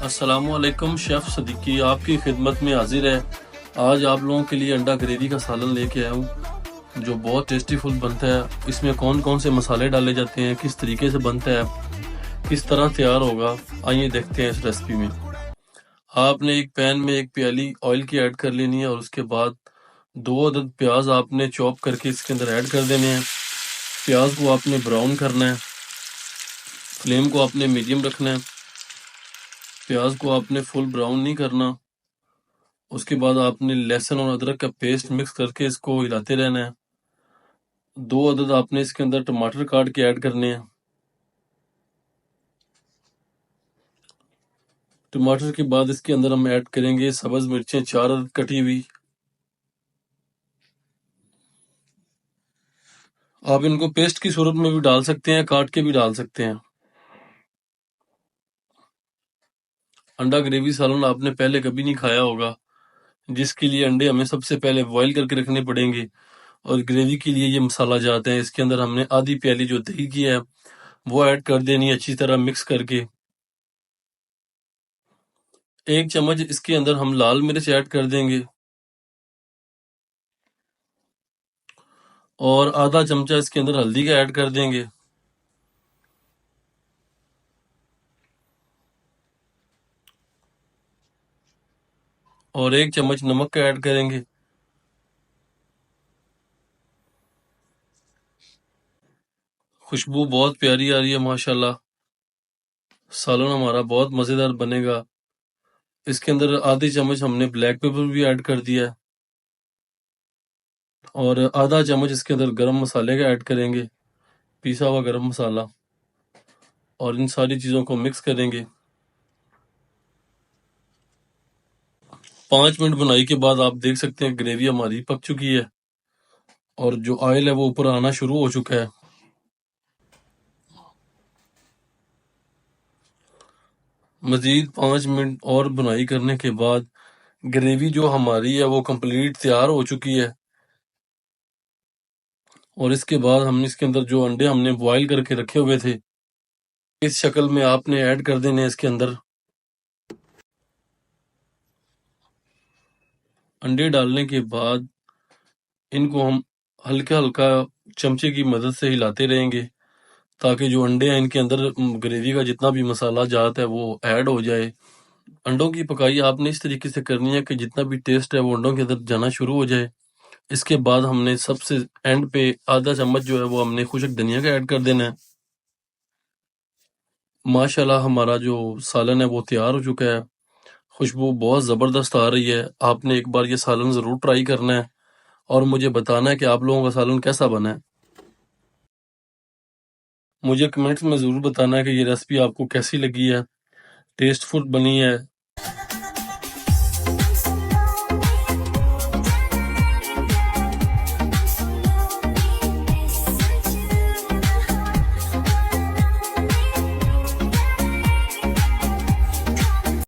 अस्सलामुअलैकुम शेफ़ सदीकी आपकी खिदमत में हाजिर है। आज आप लोगों के लिए अंडा ग्रेवी का सालन लेके आया हूँ जो बहुत टेस्टी फुल बनता है। इसमें कौन कौन से मसाले डाले जाते हैं, किस तरीके से बनता है, किस तरह तैयार होगा, आइए देखते हैं इस रेसिपी में। आपने एक पैन में एक प्याली ऑयल की ऐड कर लेनी है और उसके बाद 2 अदद प्याज आपने चॉप करके इसके अंदर ऐड कर देने हैं। प्याज को आपने ब्राउन करना है, फ्लेम को आपने मीडियम रखना है। प्याज को आपने फुल ब्राउन नहीं करना। उसके बाद आपने लहसुन और अदरक का पेस्ट मिक्स करके इसको हिलाते रहना है। 2 अदद आपने इसके अंदर टमाटर काट के ऐड करने हैं। टमाटर के बाद इसके अंदर हम ऐड करेंगे सब्ज मिर्चें 4 अदद कटी हुई। आप इनको पेस्ट की सूरत में भी डाल सकते हैं, काट के भी डाल सकते हैं। अंडा ग्रेवी सालन आपने पहले कभी नहीं खाया होगा, जिसके लिए अंडे हमें सबसे पहले बॉईल करके रखने पड़ेंगे और ग्रेवी के लिए ये मसाला जाते हैं। इसके अंदर हमने आधी प्याली जो दही की है वो ऐड कर देनी है, अच्छी तरह मिक्स करके। 1 चम्मच इसके अंदर हम लाल मिर्च ऐड कर देंगे और आधा चमचा इसके अंदर हल्दी का ऐड कर देंगे। और 1 चम्मच नमक का ऐड करेंगे। खुशबू बहुत प्यारी आ रही है माशाल्लाह। सालन हमारा बहुत मज़ेदार बनेगा। इसके अंदर आधी चम्मच हमने ब्लैक पेपर भी ऐड कर दिया है और आधा चम्मच इसके अंदर गरम मसाले का ऐड करेंगे, पिसा हुआ गरम मसाला। और इन सारी चीज़ों को मिक्स करेंगे। 5 मिनट बुनाई के बाद आप देख सकते हैं ग्रेवी हमारी पक चुकी है और जो ऑयल है वो ऊपर आना शुरू हो चुका है। मज़ीद 5 मिनट और बुनाई करने के बाद ग्रेवी जो हमारी है वो कंप्लीट तैयार हो चुकी है। और इसके बाद हमने इसके अंदर जो अंडे हमने बॉईल करके रखे हुए थे इस शक्ल में आपने ऐड कर देने इसके अंदर। अंडे डालने के बाद इनको हम हल्का हल्का चमचे की मदद से हिलाते रहेंगे ताकि जो अंडे हैं इनके अंदर ग्रेवी का जितना भी मसाला जाता है वो ऐड हो जाए। अंडों की पकाई आपने इस तरीके से करनी है कि जितना भी टेस्ट है वो अंडों के अंदर जाना शुरू हो जाए। इसके बाद हमने सबसे एंड पे आधा चम्मच जो है वो हमने खुशक धनिया का ऐड कर देना है। माशाल्लाह हमारा जो सालन है वो तैयार हो चुका है। खुशबू बहुत ज़बरदस्त आ रही है। आपने एक बार ये सालन ज़रूर ट्राई करना है और मुझे बताना है कि आप लोगों का सालन कैसा बना है। मुझे कमेंट्स में ज़रूर बताना है कि ये रेसिपी आपको कैसी लगी है, टेस्टफुल बनी है